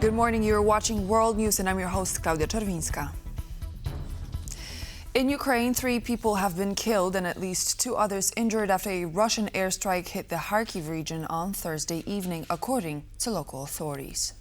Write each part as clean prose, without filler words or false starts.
Good morning, you're watching World News and I'm your host, Klaudia Czerwińska. In Ukraine, 3 people have been killed and at least 2 others injured after a Russian airstrike hit the Kharkiv region on Thursday evening, according to local authorities.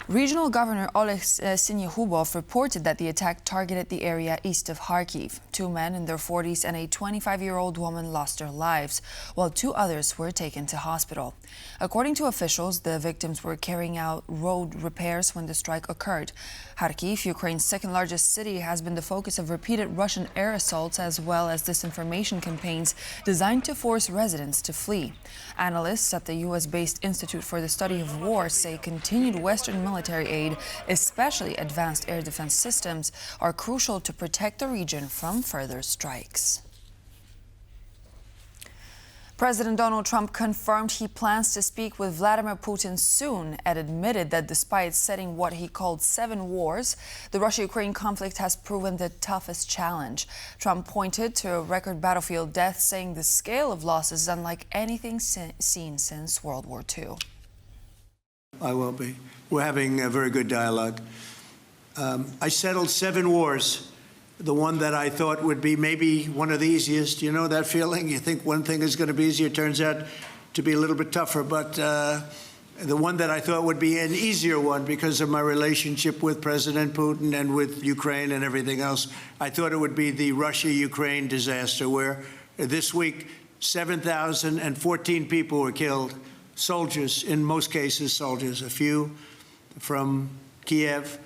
Regional Governor Oleg Sinyahubov reported that the attack targeted the area east of Kharkiv. 2 men in their 40s and a 25-year-old woman lost their lives, while 2 others were taken to hospital. According to officials, the victims were carrying out road repairs when the strike occurred. Kharkiv, Ukraine's second-largest city, has been the focus of repeated Russian air assaults as well as disinformation campaigns designed to force residents to flee. Analysts at the U.S.-based Institute for the Study of War say continued Western military aid, especially advanced air defense systems, are crucial to protect the region from further strikes. President Donald Trump confirmed he plans to speak with Vladimir Putin soon and admitted that despite setting what he called 7 wars, the Russia-Ukraine conflict has proven the toughest challenge. Trump pointed to a record battlefield death, saying the scale of losses is unlike anything seen since World War II. I will be. We're having a very good dialogue. I settled 7 wars. The one that I thought would be maybe one of the easiest. You know that feeling? You think one thing is going to be easier, turns out to be a little bit tougher. But the one that I thought would be an easier one because of my relationship with President Putin and with Ukraine and everything else, I thought it would be the Russia-Ukraine disaster, where this week 7,014 people were killed. Soldiers, in most cases soldiers, a few from Kyiv,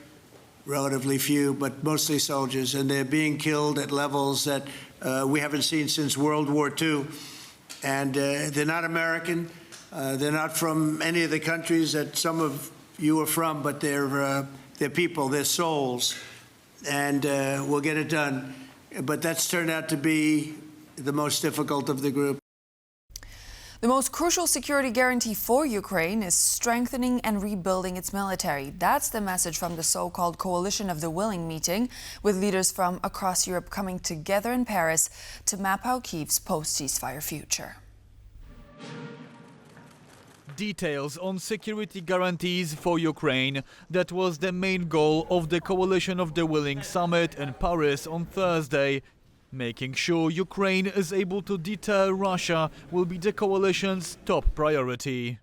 relatively few, but mostly soldiers, and they're being killed at levels that we haven't seen since World War II. And they're not American, they're not from any of the countries that some of you are from, but they're people, they're souls, and we'll get it done. But that's turned out to be the most difficult of the group. The most crucial security guarantee for Ukraine is strengthening and rebuilding its military. That's the message from the so-called Coalition of the Willing meeting, with leaders from across Europe coming together in Paris to map out Kyiv's post-ceasefire future. Details on security guarantees for Ukraine. That was the main goal of the Coalition of the Willing summit in Paris on Thursday. Making sure Ukraine is able to deter Russia will be the coalition's top priority.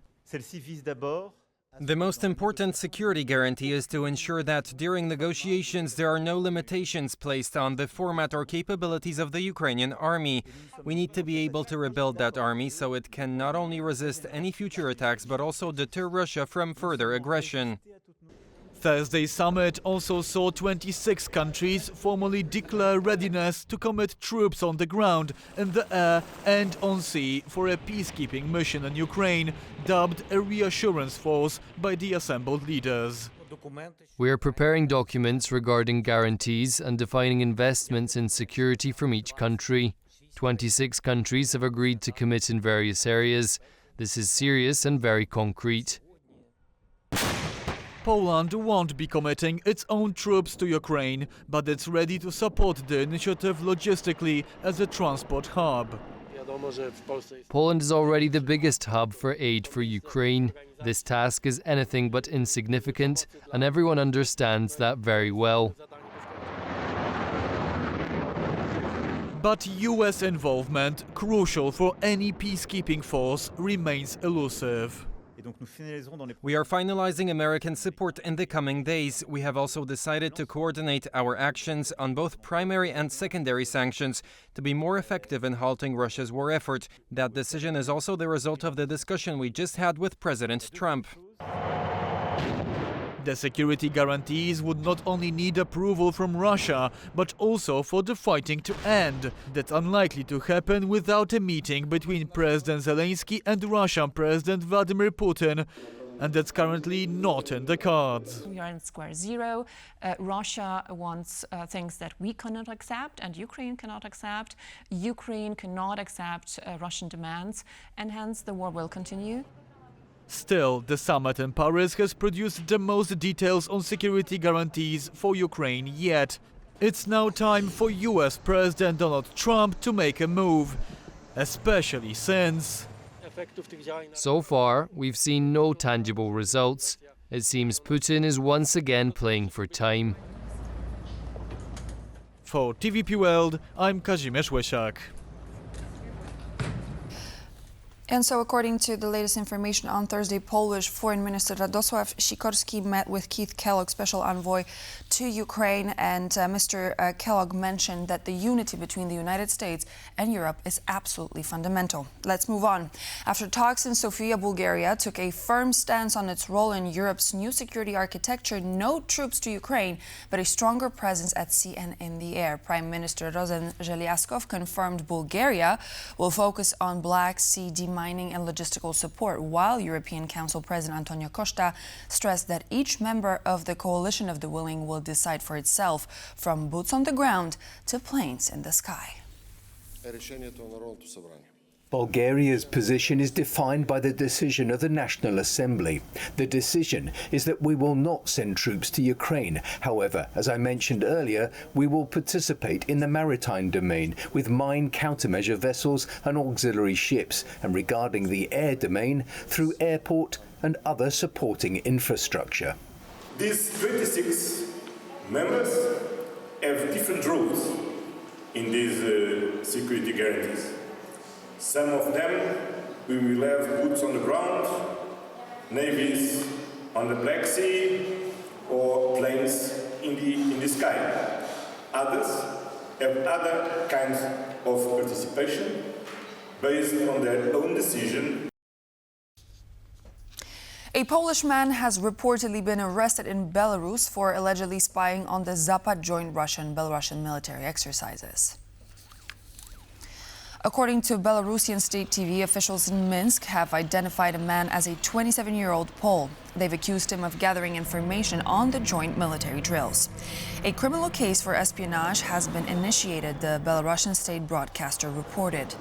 The most important security guarantee is to ensure that during negotiations there are no limitations placed on the format or capabilities of the Ukrainian army. We need to be able to rebuild that army so it can not only resist any future attacks but also deter Russia from further aggression. Thursday's summit also saw 26 countries formally declare readiness to commit troops on the ground, in the air and on sea for a peacekeeping mission in Ukraine, dubbed a reassurance force by the assembled leaders. We are preparing documents regarding guarantees and defining investments in security from each country. 26 countries have agreed to commit in various areas. This is serious and very concrete. Poland won't be committing its own troops to Ukraine, but it's ready to support the initiative logistically as a transport hub. Poland is already the biggest hub for aid for Ukraine. This task is anything but insignificant, and everyone understands that very well. But US involvement, crucial for any peacekeeping force, remains elusive. We are finalizing American support in the coming days. We have also decided to coordinate our actions on both primary and secondary sanctions to be more effective in halting Russia's war effort. That decision is also the result of the discussion we just had with President Trump. The security guarantees would not only need approval from Russia, but also for the fighting to end. That's unlikely to happen without a meeting between President Zelensky and Russian President Vladimir Putin. And that's currently not in the cards. We are in square zero. Russia wants things that we cannot accept and Ukraine cannot accept. Ukraine cannot accept Russian demands, and hence the war will continue. Still, the summit in Paris has produced the most details on security guarantees for Ukraine yet. It's now time for US President Donald Trump to make a move, especially since So far, we've seen no tangible results. It seems Putin is once again playing for time. For TVP World, I'm Kazimierz Łesiak. And so, according to the latest information on Thursday, Polish Foreign Minister Radosław Sikorski met with Keith Kellogg, special envoy to Ukraine, and Mr. Kellogg mentioned that the unity between the United States and Europe is absolutely fundamental. Let's move on. After talks in Sofia, Bulgaria took a firm stance on its role in Europe's new security architecture, no troops to Ukraine, but a stronger presence at sea and in the air. Prime Minister Rosen Zheliaskov confirmed Bulgaria will focus on Black Sea mining and logistical support, while European Council President Antonio Costa stressed that each member of the coalition of the willing will decide for itself, from boots on the ground to planes in the sky. Bulgaria's position is defined by the decision of the National Assembly. The decision is that we will not send troops to Ukraine. However, as I mentioned earlier, we will participate in the maritime domain with mine countermeasure vessels and auxiliary ships, and regarding the air domain, through airport and other supporting infrastructure. These 26 members have different roles in these security guarantees. Some of them we will have boots on the ground, navies on the Black Sea, or planes in the sky. Others have other kinds of participation based on their own decision. A Polish man has reportedly been arrested in Belarus for allegedly spying on the Zapad joint Russian-Belarusian military exercises. According to Belarusian state TV, officials in Minsk have identified a man as a 27-year-old Pole. They've accused him of gathering information on the joint military drills. A criminal case for espionage has been initiated, the Belarusian state broadcaster reported.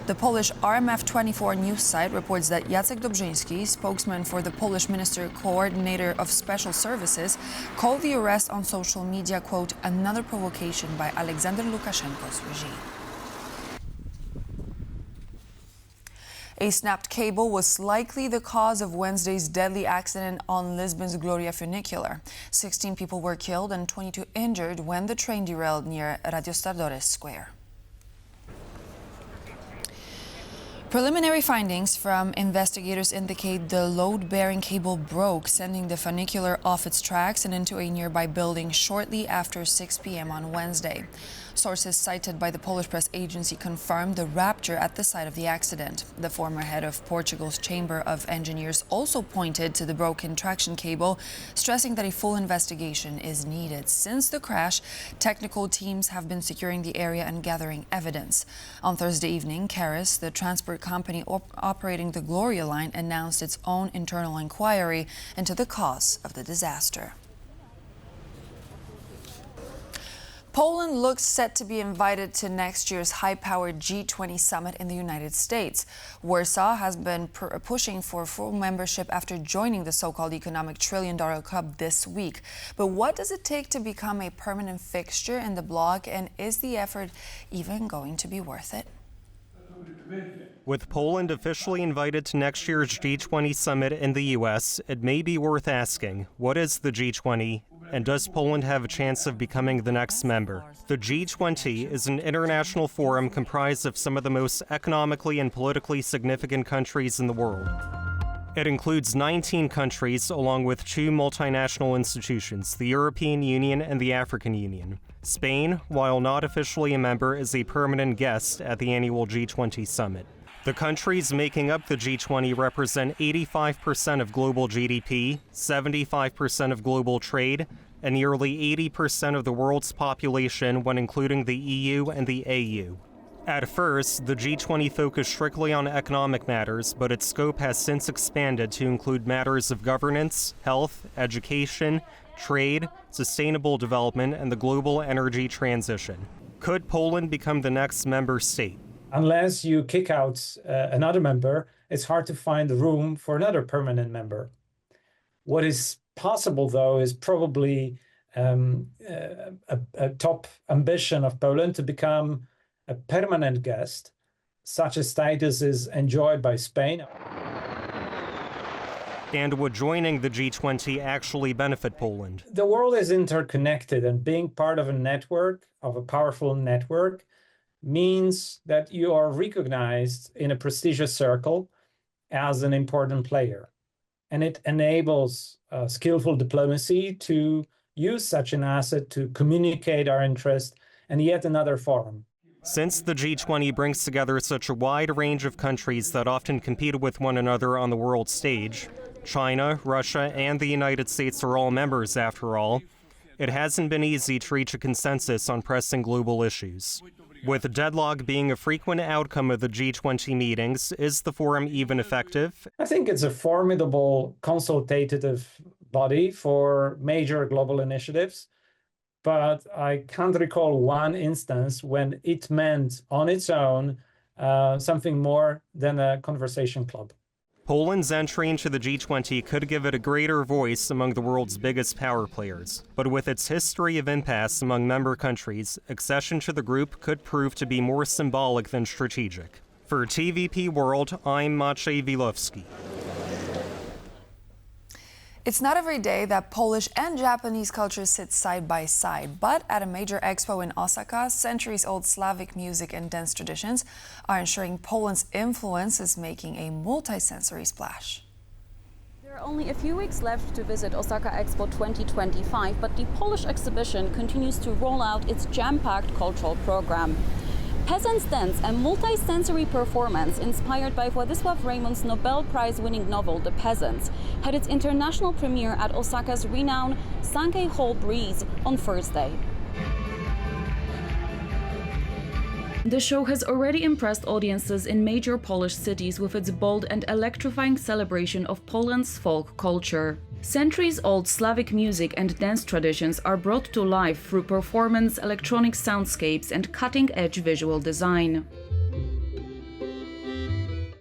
The Polish RMF24 news site reports that Jacek Dobrzyński, spokesman for the Polish Minister Coordinator of Special Services, called the arrest on social media, quote, another provocation by Alexander Lukashenko's regime. A snapped cable was likely the cause of Wednesday's deadly accident on Lisbon's Gloria funicular. 16 people were killed and 22 injured when the train derailed near Radiostadores Square. Preliminary findings from investigators indicate the load-bearing cable broke, sending the funicular off its tracks and into a nearby building shortly after 6 p.m. on Wednesday. Sources cited by the Polish press agency confirmed the rupture at the site of the accident. The former head of Portugal's Chamber of Engineers also pointed to the broken traction cable, stressing that a full investigation is needed. Since the crash, technical teams have been securing the area and gathering evidence. On Thursday evening, Keris, the transport company operating the Gloria line, announced its own internal inquiry into the cause of the disaster. Poland looks set to be invited to next year's high-powered G20 summit in the United States. Warsaw has been pushing for full membership after joining the so-called economic trillion-dollar club this week. But what does it take to become a permanent fixture in the bloc, and is the effort even going to be worth it? With Poland officially invited to next year's G20 summit in the U.S., it may be worth asking, what is the G20, and does Poland have a chance of becoming the next member? The G20 is an international forum comprised of some of the most economically and politically significant countries in the world. It includes 19 countries, along with 2 multinational institutions, the European Union and the African Union. Spain, while not officially a member, is a permanent guest at the annual G20 summit. The countries making up the G20 represent 85% of global GDP, 75% of global trade, and nearly 80% of the world's population when including the EU and the AU. At first, the G20 focused strictly on economic matters, but its scope has since expanded to include matters of governance, health, education, trade, sustainable development, and the global energy transition. Could Poland become the next member state? Unless you kick out another member, it's hard to find room for another permanent member. What is possible, though, is probably a top ambition of Poland to become a permanent guest such a status is enjoyed by Spain. And would joining the G20 actually benefit Poland? The world is interconnected, and being part of a network, of a powerful network, means that you are recognized in a prestigious circle as an important player. And it enables skillful diplomacy to use such an asset to communicate our interest in yet another forum. Since the G20 brings together such a wide range of countries that often compete with one another on the world stage, China, Russia, and the United States are all members, after all, it hasn't been easy to reach a consensus on pressing global issues. With deadlock being a frequent outcome of the G20 meetings, is the forum even effective? I think it's a formidable consultative body for major global initiatives, but I can't recall one instance when it meant on its own something more than a conversation club. Poland's entry into the G20 could give it a greater voice among the world's biggest power players. But with its history of impasse among member countries, accession to the group could prove to be more symbolic than strategic. For TVP World, I'm Maciej Wilowski. It's not every day that Polish and Japanese cultures sit side by side, but at a major expo in Osaka, centuries-old Slavic music and dance traditions are ensuring Poland's influence is making a multi-sensory splash. There are only a few weeks left to visit Osaka Expo 2025, but the Polish exhibition continues to roll out its jam-packed cultural program. Peasants' dance, a multi-sensory performance inspired by Władysław Reymon's Nobel Prize-winning novel *The Peasants*, had its international premiere at Osaka's renowned Sankei Hall Breeze on Thursday. The show has already impressed audiences in major Polish cities with its bold and electrifying celebration of Poland's folk culture. Centuries-old Slavic music and dance traditions are brought to life through performance, electronic soundscapes, and cutting-edge visual design.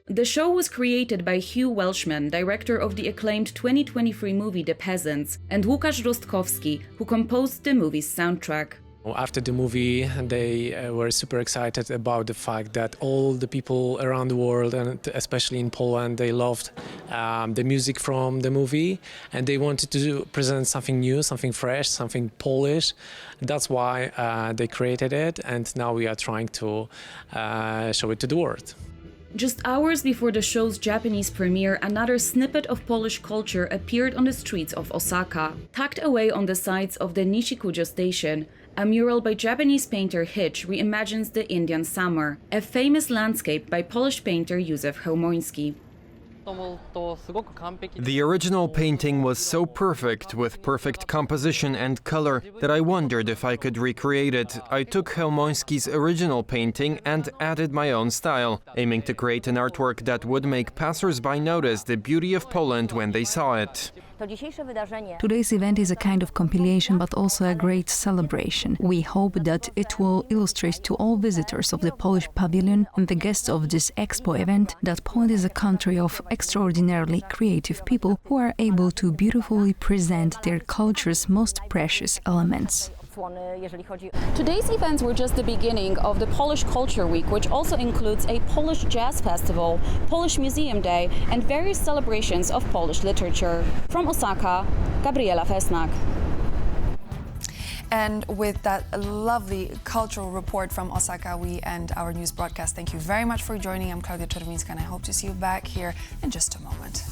The show was created by Hugh Welshman, director of the acclaimed 2023 movie *The Peasants*, and Łukasz Rostkowski, who composed the movie's soundtrack. After the movie, they were super excited about the fact that all the people around the world, and especially in Poland, they loved the music from the movie, and they wanted to present something new, something fresh, something Polish. That's why they created it, and now we are trying to show it to the world. Just hours before the show's Japanese premiere, another snippet of Polish culture appeared on the streets of Osaka. Tucked away on the sides of the Nishikujo station, a mural by Japanese painter Hitch reimagines the Indian summer, a famous landscape by Polish painter Józef Chełmoński. The original painting was so perfect, with perfect composition and color, that I wondered if I could recreate it. I took Chełmoński's original painting and added my own style, aiming to create an artwork that would make passers-by notice the beauty of Poland when they saw it. Today's event is a kind of compilation, but also a great celebration. We hope that it will illustrate to all visitors of the Polish pavilion and the guests of this expo event that Poland is a country of extraordinarily creative people who are able to beautifully present their culture's most precious elements. Today's events were just the beginning of the Polish Culture Week, which also includes a Polish Jazz Festival, Polish Museum Day, and various celebrations of Polish literature. From Osaka, Gabriela Fesnak. And with that lovely cultural report from Osaka, we end our news broadcast. Thank you very much for joining. I'm Klaudia Czerwińska, and I hope to see you back here in just a moment.